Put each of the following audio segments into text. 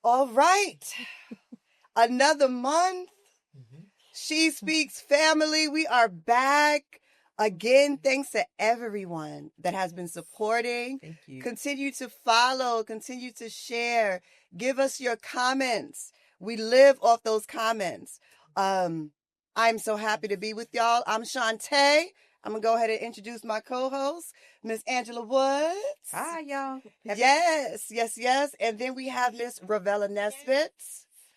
All right. Another month. Mhm. She Speaks family. We are back. Again, thanks to everyone that has been supporting. Thank you. Continue to follow, continue to share. Give us your comments. We live off those comments. I'm so happy to be with y'all. I'm Shantae. I'm going to go ahead and introduce my co-host, Miss Angela Woods. Hi, y'all. Yes. And then we have Miss Ravella Nesbitt.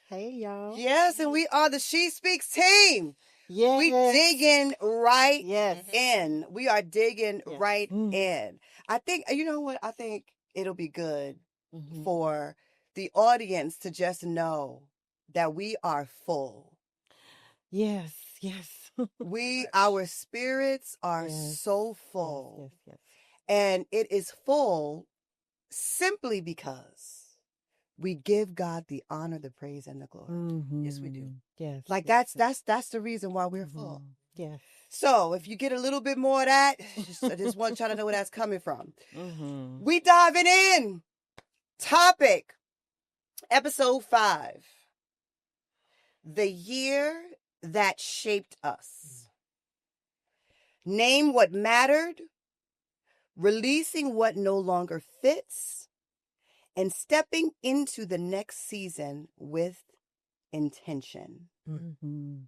Hey, y'all. Yes, and we are the She Speaks team. Yes. We digging right Yes. in. We are digging Yes. right Mm. in. I think, you know what? I think it'll be good Mhm. for the audience to just know that we are full. Yes. Yes. Our spirits are Yes. so full. Yes. Yes. And it is full simply because we give God the honor, the praise, and the glory. Mhm. Yes, we do. Yes. Like yes, that's the reason why we're full. Mhm. Yes. So if you get a little bit more of that, I just want y'all to know where that's coming from. Mhm. We diving in. Topic, episode 5. The year that shaped us. Name what mattered, releasing what no longer fits, and stepping into the next season with intention. Mhm.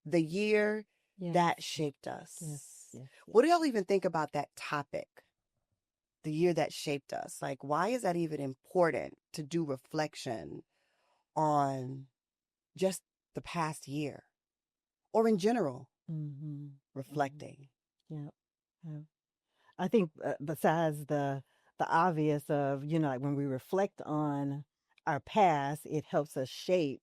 The year Yes. that shaped us. Yes. Yes. What do y'all even think about that topic? The year that shaped us. Like, why is that even important to do reflection on just the past year or in general, Mhm. reflecting? Yep. Yep. I think besides the obvious of, like when we reflect on our past, it helps us shape,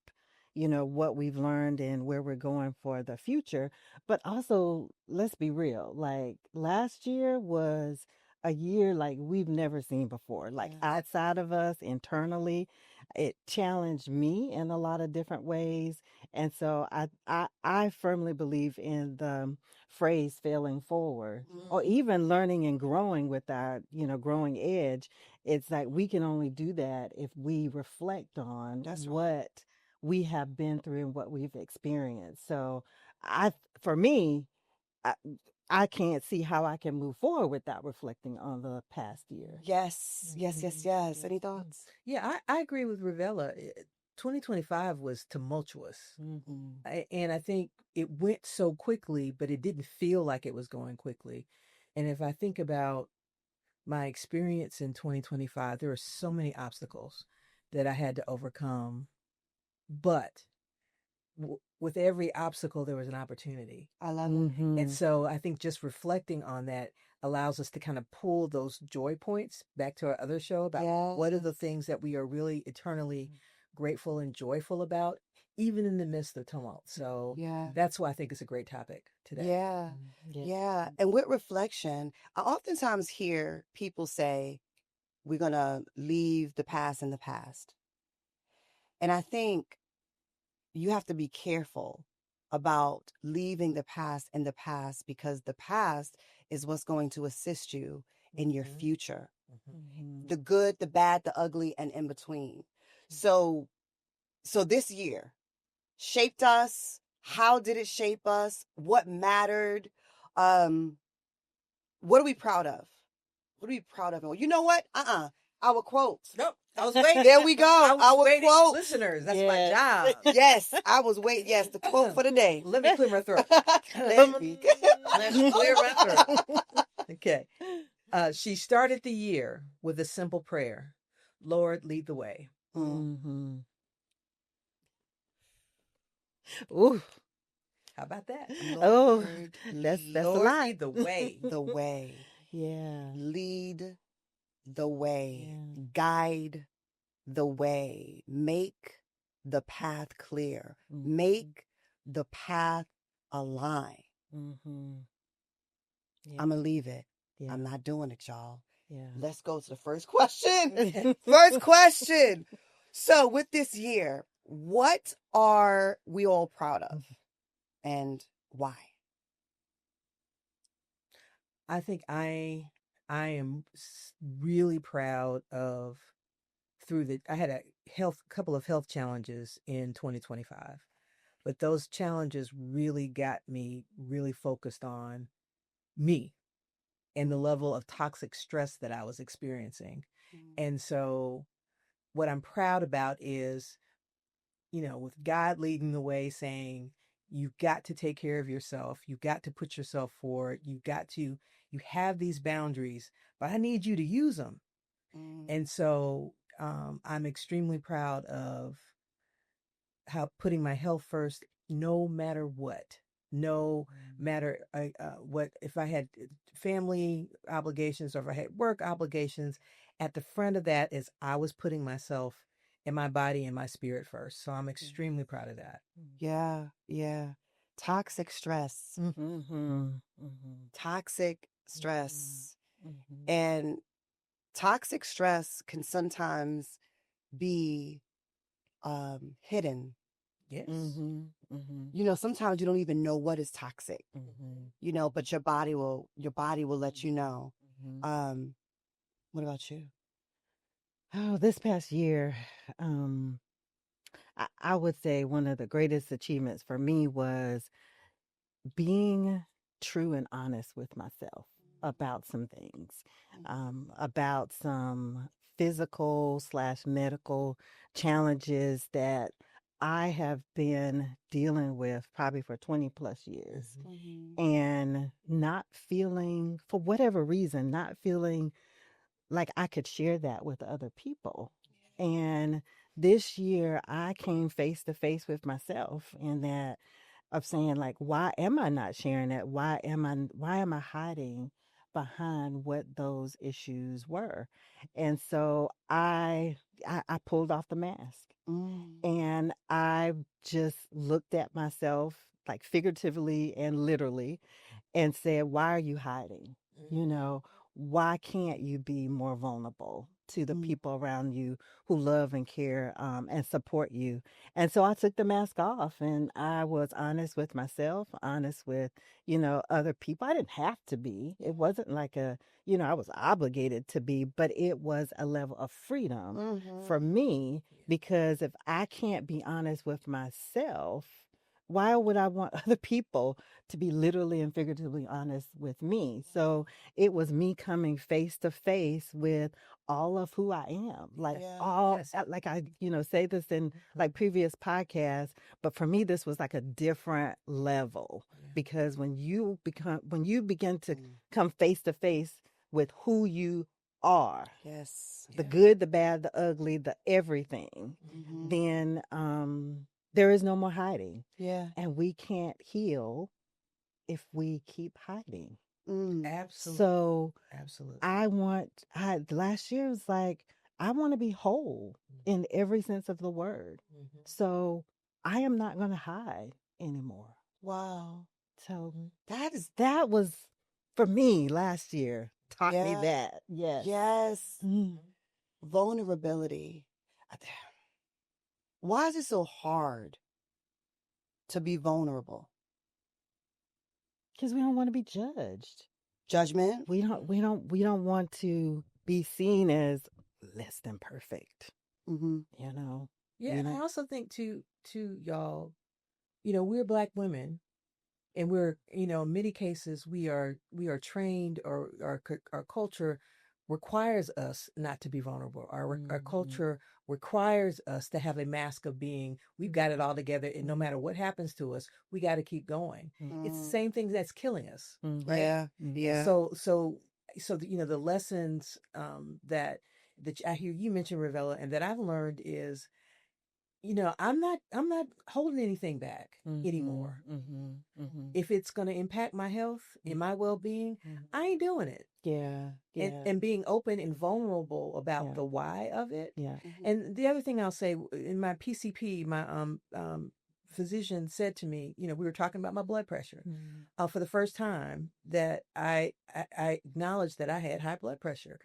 what we've learned and where we're going for the future. But also, let's be real, like last year was a year like we've never seen before, like Yeah. outside of us, internally. It challenged me in a lot of different ways. And so I firmly believe in the phrase failing forward, or even learning and growing with that, growing edge. It's like we can only do that if we reflect on That's right. what we have been through and what we've experienced. So for me, I, I can't see how I can move forward without reflecting on the past year. Yes. Any thoughts? Yeah, I agree with Ravella. 2025 was tumultuous. Mm-hmm. And I think it went so quickly, but it didn't feel like it was going quickly. And if I think about my experience in 2025, there were so many obstacles that I had to overcome. But with every obstacle, there was an opportunity. I love it. Mm-hmm. And so I think just reflecting on that allows us to kind of pull those joy points back to our other show about what are the things that we are really eternally grateful and joyful about, even in the midst of tumult. So Yeah. that's why I think it's a great topic today. Yeah. Yeah. Yeah. And with reflection, I oftentimes hear people say, we're going to leave the past in the past. And I think you have to be careful about leaving the past in the past, because the past is what's going to assist you in your Mhm. future. Mm-hmm. The good, the bad, the ugly, and in between. So this year shaped us. How did it shape us? What mattered? What are we proud of? What are we proud of? You know what? Our quotes. Nope. I was waiting. There we go. I was Our waiting. quote. Listeners, that's Yes. my job. Yes, I was waiting. Yes, the quote for the day. Let me clear my throat. Let me. Let's clear my throat. Okay. She started the year with a simple prayer: Lord, lead the way. Mm-hmm. Ooh. How about that? Oh, Lord, that's a Lord, lot. lead the way. the way. Yeah. Lead the way. Yeah. Guide the way. Make the path clear. Mm-hmm. Make the path align. Mm-hmm. Yeah. I'm going to leave it. Yeah. I'm not doing it, y'all. Yeah. Let's go to the first question. First question. So, with this year, what are we all proud of and why? I think I am really proud of I had a couple of health challenges in 2025, but those challenges really got me really focused on me and the level of toxic stress that I was experiencing. And so what I'm proud about is, with God leading the way, saying, you've got to take care of yourself. You've got to put yourself forward. You have these boundaries, but I need you to use them. And so I'm extremely proud of how putting my health first, no matter what. No matter what, if I had family obligations or if I had work obligations, at the front of that is I was putting myself and my body and my spirit first. So I'm extremely proud of that. Yeah, yeah. Toxic stress. Toxic stress. And toxic stress can sometimes be hidden. Yes. Sometimes you don't even know what is toxic. But your body will let you know. What about you? Oh, this past year, I would say one of the greatest achievements for me was being true and honest with myself about some things, about some physical/medical challenges that I have been dealing with probably for 20 plus years, and not feeling, for whatever reason, not feeling like I could share that with other people. And this year I came face to face with myself in that, of saying, like, why am I not sharing that? Why am I hiding behind what those issues were? And so I pulled off the mask, and I just looked at myself, like, figuratively and literally, and said, why are you hiding? Why can't you be more vulnerable to the people around you who love and care, and support you? And so I took the mask off, and I was honest with myself, honest with, other people. I didn't have to be. It wasn't like I was obligated to be, but it was a level of freedom for me, because if I can't be honest with myself, why would I want other people to be literally and figuratively honest with me? So it was me coming face to face with all of who I am. Like, Yes. like I, say this in like previous podcasts, but for me, this was like a different level, because when you begin to come face to face with who you are, the good, the bad, the ugly, the everything, then, there is no more hiding. Yeah. And we can't heal if we keep hiding. Absolutely. So Absolutely. last year was like, I want to be whole in every sense of the word. So I am not going to hide anymore. Wow. So That is, that was, for me, last year taught me Yeah. that. Yes. yes. Vulnerability. Why is it so hard to be vulnerable? Because we don't want to be judged. Judgment? We don't want to be seen as less than perfect. Yeah, and I also think to y'all, we're Black women, and we're, in many cases we are trained, or our culture requires us not to be vulnerable. Our culture requires us to have a mask of being, we've got it all together, and no matter what happens to us, we got to keep going. It's the same thing that's killing us, right? Yeah. Yeah. So the lessons that I hear you mention, Ravella, and that I've learned is, I'm not holding anything back anymore. If it's going to impact my health and my well-being, I ain't doing it. Yeah. And being open and vulnerable about the why of it. Yeah. And the other thing I'll say, in my PCP, my physician said to me, we were talking about my blood pressure. For the first time, that I acknowledged that I had high blood pressure,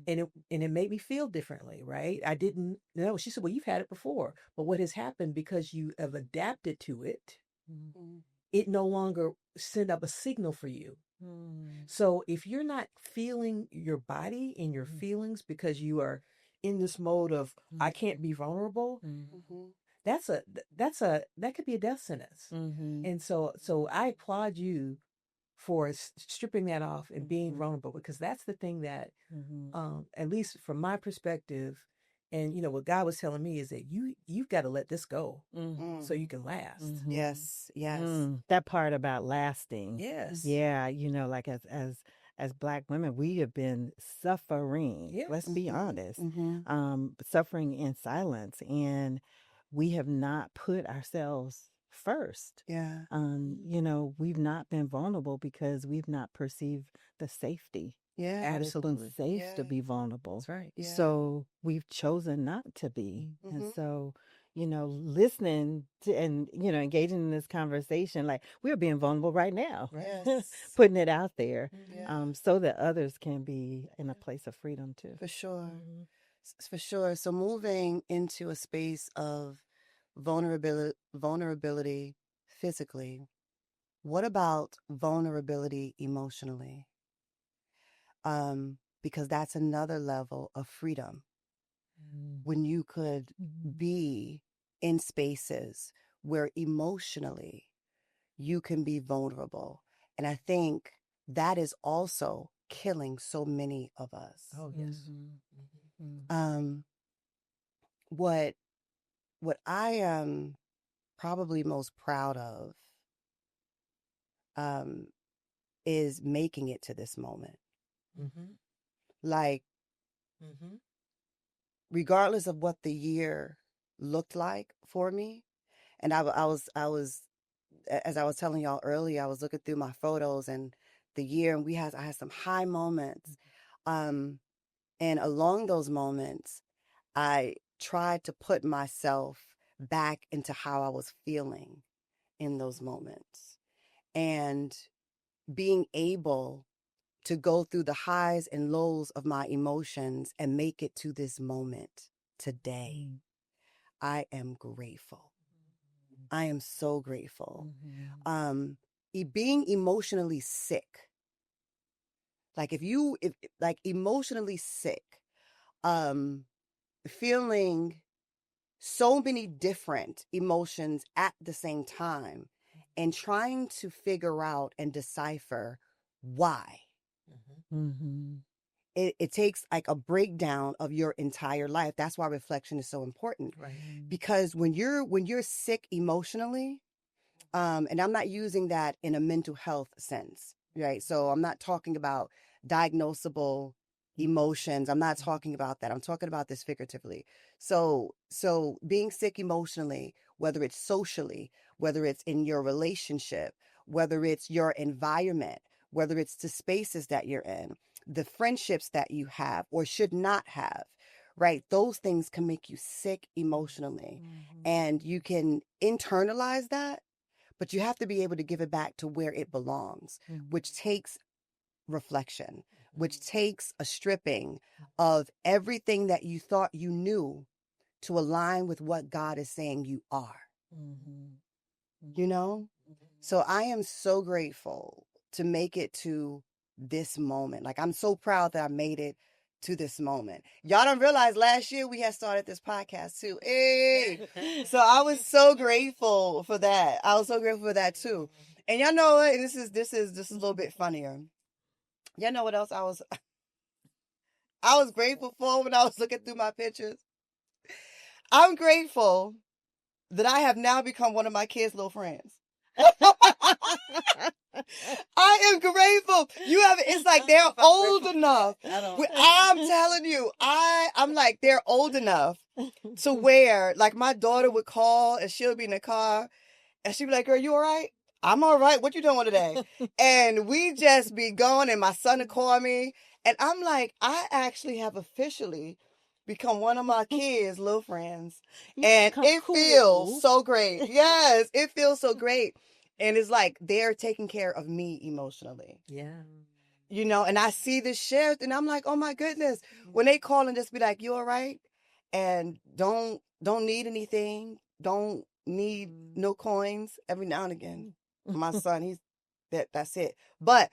and it made me feel differently, right? I didn't know. She said, well, you've had it before, but what has happened, because you have adapted to it, it no longer send up a signal for you. So if you're not feeling your body and your feelings because you are in this mode of I can't be vulnerable, Mhm. that could be a death sentence. Mm-hmm. And so I applaud you for stripping that off and being vulnerable, because that's the thing that, Mm-hmm. at least from my perspective, and what God was telling me is that you've got to let this go so you can last. Mm-hmm. Yes, yes. That part about lasting. Yes. Yeah, like as Black women, we have been suffering. Yes. Let's be honest. Mhm. Suffering in silence, and we have not put ourselves first. Yeah. We've not been vulnerable because we've not perceived the safety. Yeah. That it's Absolutely. unsafe Yeah. to be vulnerable. That's right. Yeah. So we've chosen not to be. And Mhm. so, listening to and, engaging in this conversation, like we're being vulnerable right now, Yes. putting it out there, Yeah. so that others can be in a place of freedom too. For sure. For sure. So moving into a space of vulnerability physically, what about vulnerability emotionally? Because that's another level of freedom when you could be in spaces where emotionally you can be vulnerable. And I think that is also killing so many of us. Oh yes. Um, what I am probably most proud of is making it to this moment. Mm-hmm. Like, Mm-hmm. regardless of what the year looked like for me, and I was, as I was telling y'all earlier, I was looking through my photos and the year, and I had some high moments. And along those moments, I tried to put myself back into how I was feeling in those moments, and being able to go through the highs and lows of my emotions and make it to this moment today. I am grateful. I am so grateful. Being emotionally sick, like if like emotionally sick, feeling so many different emotions at the same time and trying to figure out and decipher why. It takes like a breakdown of your entire life. That's why reflection is so important. Right. Because when you're sick emotionally, and I'm not using that in a mental health sense, right? So I'm not talking about diagnosable emotions. I'm not talking about that. I'm talking about this figuratively. So being sick emotionally, whether it's socially, whether it's in your relationship, whether it's your environment, whether it's the spaces that you're in, the friendships that you have or should not have, right? Those things can make you sick emotionally. And you can internalize that, but you have to be able to give it back to where it belongs, which takes reflection, which takes a stripping of everything that you thought you knew to align with what God is saying you are. You know? So I am so grateful to make it to this moment. Like, I'm so proud that I made it to this moment. Y'all don't realize last year we had started this podcast too. Hey! So I was so grateful for that. I was so grateful for that too. And y'all know what? This is a little bit funnier. Y'all know what else I was grateful for when I was looking through my pictures? I'm grateful that I have now become one of my kids' little friends. I am grateful. It's like they're old enough. I'm telling you, I'm like, they're old enough to where, like, my daughter would call and she'll be in the car and she'd be like, girl, you all right? I'm all right. What you doing today? And we just be going, and my son would call me. And I'm like, I actually have officially become one of my kids' little friends. And it feels so great. Yes, it feels so great. And it's like they're taking care of me emotionally. Yeah. And I see this shift and I'm like, oh my goodness. When they call and just be like, you all right? And don't need anything. Don't need no coins every now and again. My son, that's it. But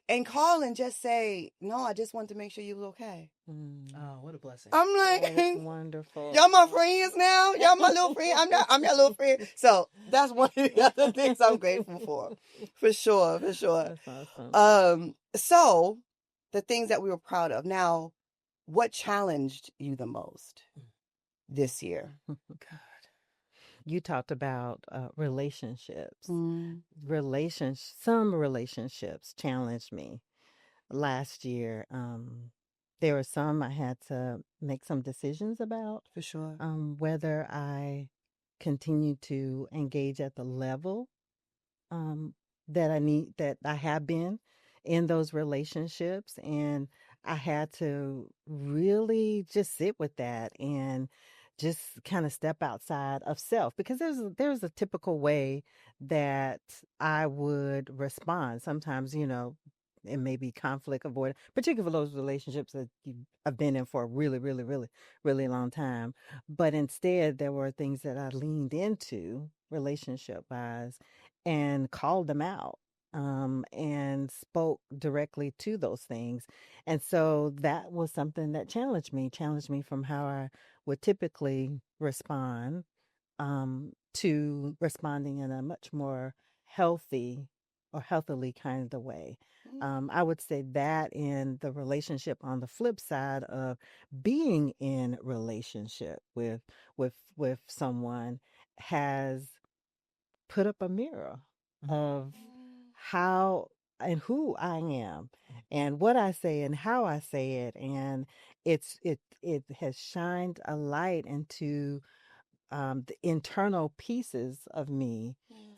and call and just say, no, I just wanted to make sure you was okay. Oh, what a blessing. I'm That's like, wonderful. y'all my friends now. Y'all my little friend. I'm your little friend. So that's one of the other things I'm grateful for sure, for sure. That's awesome. So the things that we were proud of. Now, what challenged you the most this year? God. You talked about relationships. Mm, Some relationships challenged me last year. There were some I had to make some decisions about for sure. whether I continue to engage at the level that I have been in those relationships. And I had to really just sit with that and just kind of step outside of self, because there's a typical way that I would respond. Sometimes, it may be conflict avoidance, particularly for those relationships that you have been in for a really, really, really, really long time. But instead, there were things that I leaned into relationship wise and called them out, and spoke directly to those things. And so that was something that challenged me from how I would typically respond, to responding in a much more healthy or healthily kind of way. I would say that in the relationship, on the flip side of being in relationship with someone, has put up a mirror of how and who I am and what I say and how I say it. And it has shined a light into the internal pieces of me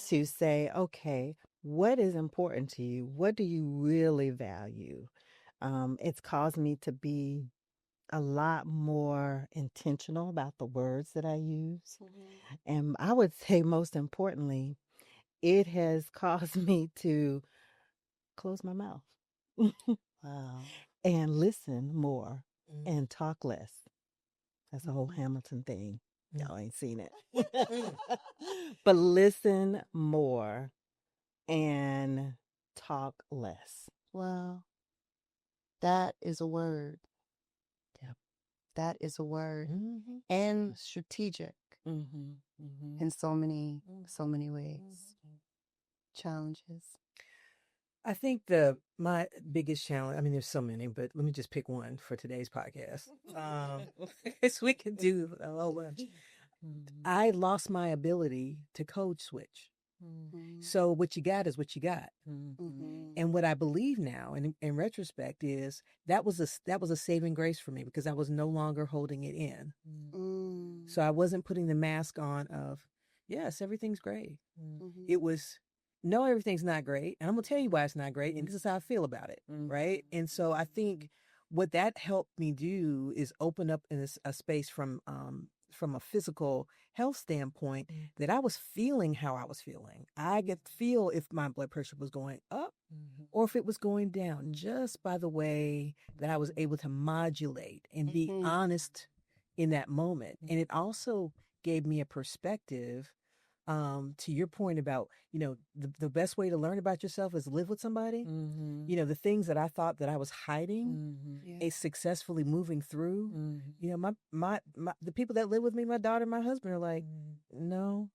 to say, okay, what is important to you? What do you really value? It's caused me to be a lot more intentional about the words that I use. And I would say, most importantly, it has caused me to close my mouth Wow. and listen more Mm. and talk less. That's a whole Hamilton thing. Y'all ain't seen it. But listen more and talk less. Wow. That is a word. Yep. That is a word. Mm-hmm. And strategic Mm-hmm. Mm-hmm. in so many ways. Challenges. I think my biggest challenge, I mean, there's so many, but let me just pick one for today's podcast. So we can do a whole bunch. I lost my ability to code switch. So what you got is what you got. Mm-hmm. And what I believe now, and in retrospect, is that was a saving grace for me, because I was no longer holding it in. Mm. So I wasn't putting the mask on of, yes, everything's great. Mm-hmm. It was, no, everything's not great. And I'm going to tell you why it's not great. And this is how I feel about it. Right. And so I think what that helped me do is open up in a space from a physical health standpoint, that I was feeling how I was feeling. I could feel if my blood pressure was going up or if it was going down, just by the way that I was able to modulate and be honest in that moment. And it also gave me a perspective, to your point about, the best way to learn about yourself is live with somebody. The things that I thought that I was hiding, Yeah. successfully moving through. My the people that live with me, my daughter, my husband, are like, no,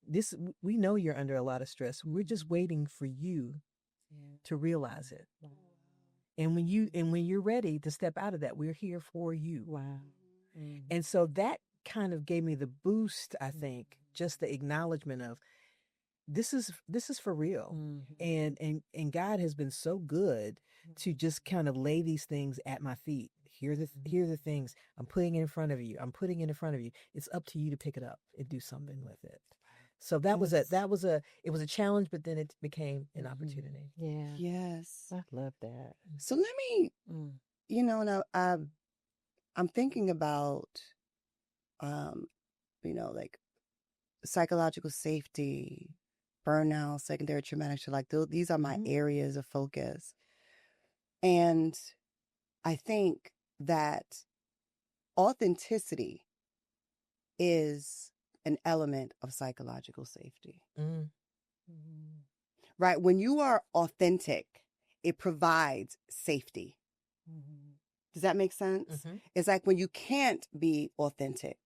this, we know you're under a lot of stress. We're just waiting for you to realize it. And when you're ready to step out of that, we're here for you. Wow. And so that kind of gave me the boost, I think, just the acknowledgement of, this is for real. And God has been so good to just kind of lay these things at my feet. Here are the things I'm putting in front of you. I'm putting it in front of you. It's up to you to pick it up and do something with it. So it was a challenge, but then it became an opportunity. Yeah. Yes. I love that. So let me, now I'm thinking about, like psychological safety, burnout, secondary traumatic stress. Like these are my areas of focus. And I think that authenticity is an element of psychological safety. Right? When you are authentic, it provides safety. Does that make sense? Mm-hmm. It's like when you can't be authentic.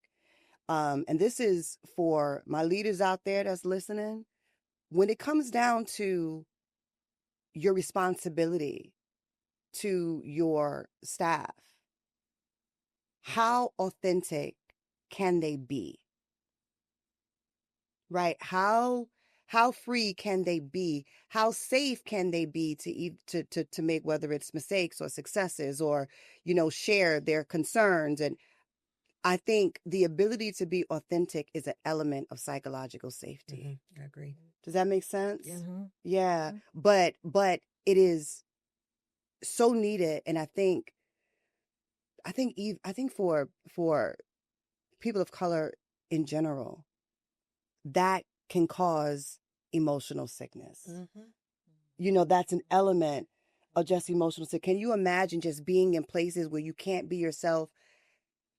And this is for my leaders out there that's listening. When it comes down to your responsibility to your staff, how authentic can they be? Right? How free can they be? How safe can they be to make, whether it's mistakes or successes, or share their concerns? And I think the ability to be authentic is an element of psychological safety. I agree. Does that make sense? Yeah. Yeah. But it is so needed, and I think for people of color in general, that can cause emotional sickness. That's an element of just emotional sickness. Can you imagine just being in places where you can't be yourself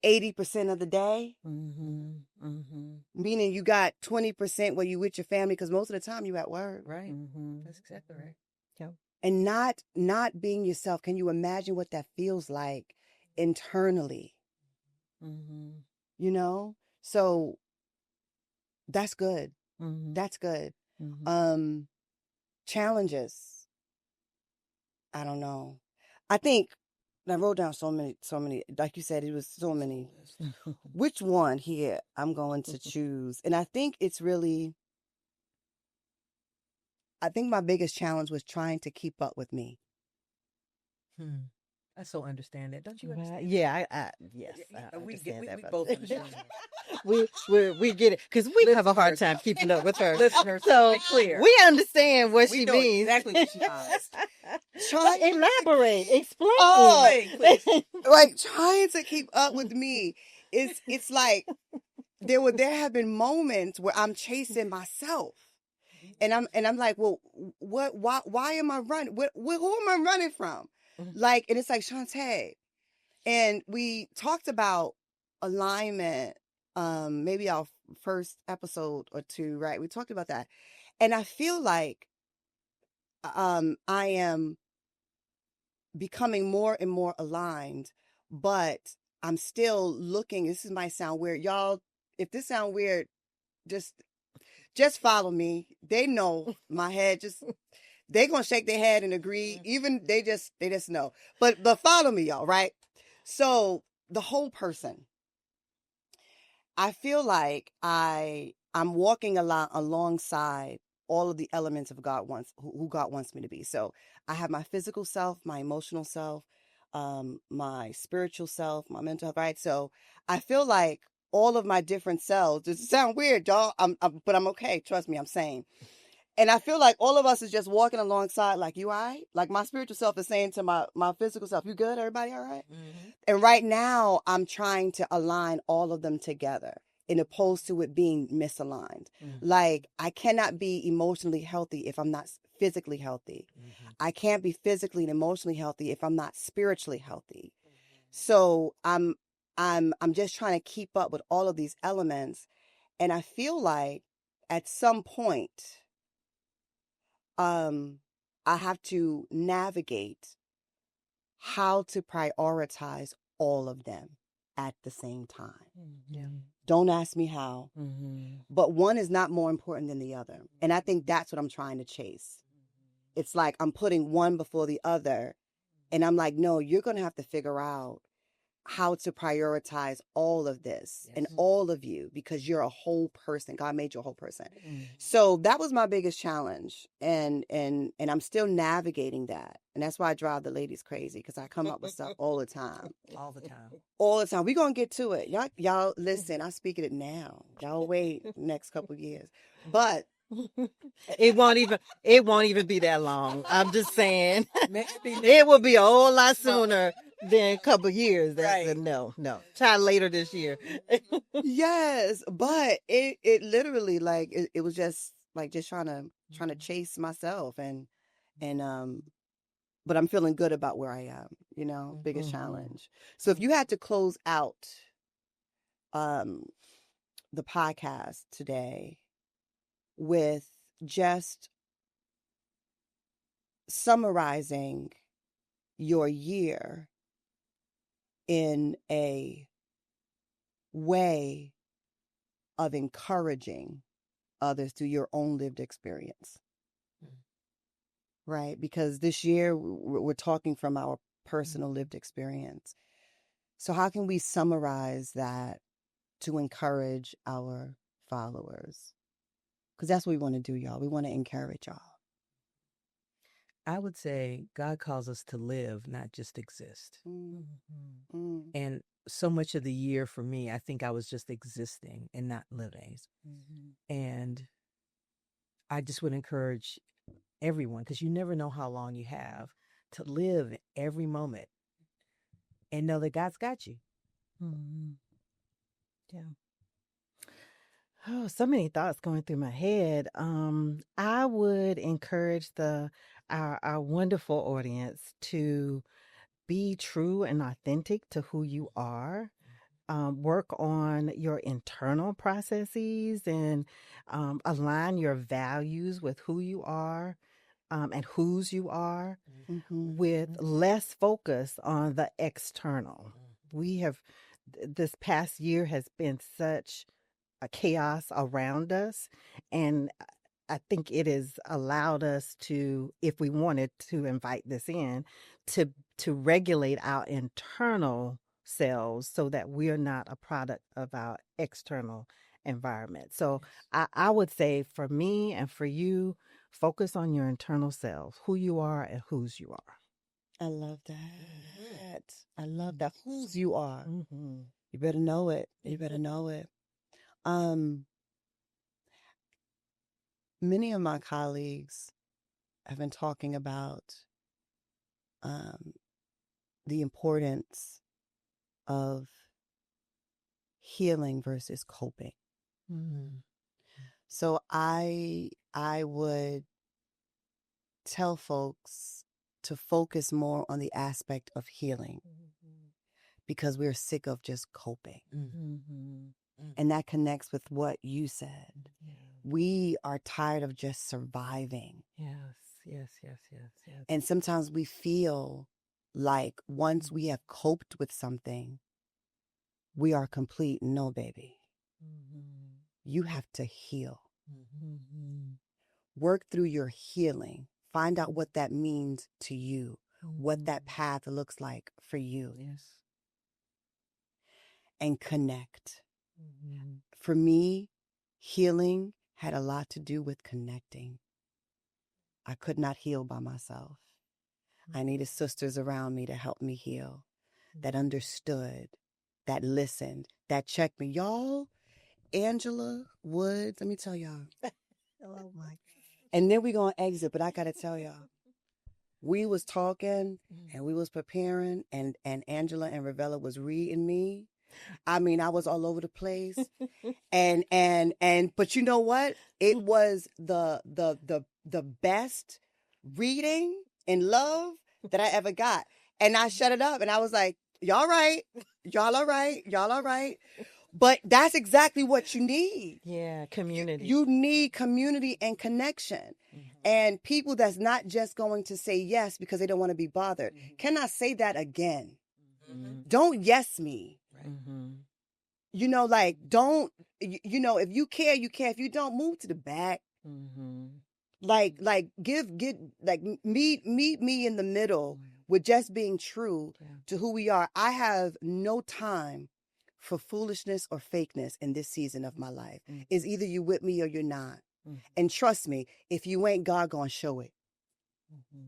80% of the day? Meaning you got 20% where you with your family, because most of the time you at work. Right. That's exactly right. Yep. And not being yourself. Can you imagine what that feels like internally? So that's good. That's good. Challenges. I don't know. I think I wrote down so many, like you said, it was so many. Which one here I'm going to choose? And I think my biggest challenge was trying to keep up with me. I so understand that. Don't you understand? Yeah, yes, I We understand that. we about both that. understand that. we get it, because we have a hard time keeping up with her. Listeners, So be clear. we understand what We she know means. exactly what she means. But elaborate, explain. Please. Like trying to keep up with me. It's like there have been moments where I'm chasing myself. And I'm like, well, why am I running? Who am I running from? Like, and it's like, Shantae. And we talked about alignment, maybe our first episode or two, right? We talked about that. And I feel like I am becoming more and more aligned, but I'm still looking. This might sound weird. Y'all, if this sounds weird, just follow me. They know my head. They gonna shake their head and agree. Even they just know. But follow me, y'all, right? So the whole person. I feel like I'm walking alongside all of the elements of who God wants me to be. So I have my physical self, my emotional self, my spiritual self, my mental health, right? So I feel like all of my different selves. Does it sound weird, y'all? But I'm okay. Trust me, I'm sane. And I feel like all of us is just walking alongside, like, you all right? Like my spiritual self is saying to my physical self, you good? Everybody all right? And right now I'm trying to align all of them together, in opposed to it being misaligned. Like, I cannot be emotionally healthy if I'm not physically healthy. I can't be physically and emotionally healthy if I'm not spiritually healthy. So I'm just trying to keep up with all of these elements. And I feel like at some point, I have to navigate how to prioritize all of them at the same time. Don't ask me how, but one is not more important than the other. And I think that's what I'm trying to chase. It's like I'm putting one before the other, and I'm like, no, you're going to have to figure out how to prioritize all of this and all of you, because you're a whole person. God made you a whole person. So that was my biggest challenge, and I'm still navigating that. And that's why I drive the ladies crazy, because I come up with stuff all the time. All the time. We're going to get to it. Y'all listen, I'm speaking it now. Y'all wait next couple of years. But it won't even be that long. I'm just saying. It will be a whole lot sooner than a couple of years. No. Try later this year. Yes, but it literally, like, it was just like just trying to chase myself, and but I'm feeling good about where I am, biggest challenge. So if you had to close out the podcast today with just summarizing your year in a way of encouraging others through your own lived experience, right? Because this year we're talking from our personal lived experience. So how can we summarize that to encourage our followers? Because that's what we want to do, y'all. We want to encourage y'all. I would say God calls us to live, not just exist. And so much of the year for me, I think I was just existing and not living. And I just would encourage everyone, because you never know how long you have, to live every moment and know that God's got you. Yeah. Oh, so many thoughts going through my head. I would encourage our wonderful audience to be true and authentic to who you are. Work on your internal processes and align your values with who you are and whose you are, with less focus on the external. This past year has been such a chaos around us, and I think it has allowed us to, if we wanted to invite this in, to regulate our internal selves so that we're not a product of our external environment. So I would say, for me and for you, focus on your internal self, who you are and whose you are. I love that. I love that. Whose you are. You better know it. You better know it. Many of my colleagues have been talking about the importance of healing versus coping. So I would tell folks to focus more on the aspect of healing, because we're sick of just coping. And that connects with what you said. We are tired of just surviving. Yes. And sometimes we feel like once we have coped with something, we are complete. No, baby. You have to heal. Work through your healing. Find out what that means to you, what that path looks like for you. And connect. For me, healing had a lot to do with connecting. I could not heal by myself. I needed sisters around me to help me heal, that understood, that listened, that checked me. Y'all, Angela Woods, let me tell y'all. Oh my God. And then we're going to exit, but I got to tell y'all. We was talking and we was preparing, and Angela and Ravella was reading me. I mean, I was all over the place. But you know what? It was the best reading in love that I ever got. And I shut it up and I was like, y'all right. Y'all all right. Y'all all right. But that's exactly what you need. Yeah, community. You need community and connection. And people that's not just going to say yes because they don't want to be bothered. Can I say that again? Don't yes me. You know, like, don't, you know, if you care, you care. If you don't, move to the back. Like meet me in the middle with just being true to who we are. I have no time for foolishness or fakeness in this season of my life. It's either you with me or you're not. And trust me, if you ain't, God gonna show it.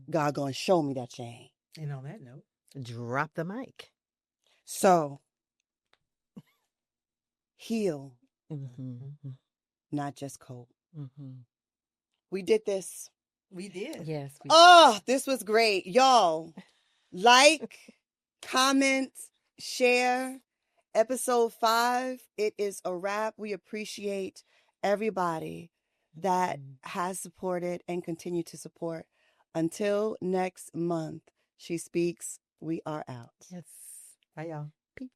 God gonna show me that you ain't. And on that note, drop the mic. So, heal, not just cope. We did this. we did. Yes. Oh, this was great. Y'all, like, comment, share. Episode 5, it is a wrap. We appreciate everybody that has supported and continue to support. Until next month, She Speaks. We are out. Yes. Bye, y'all. Peace.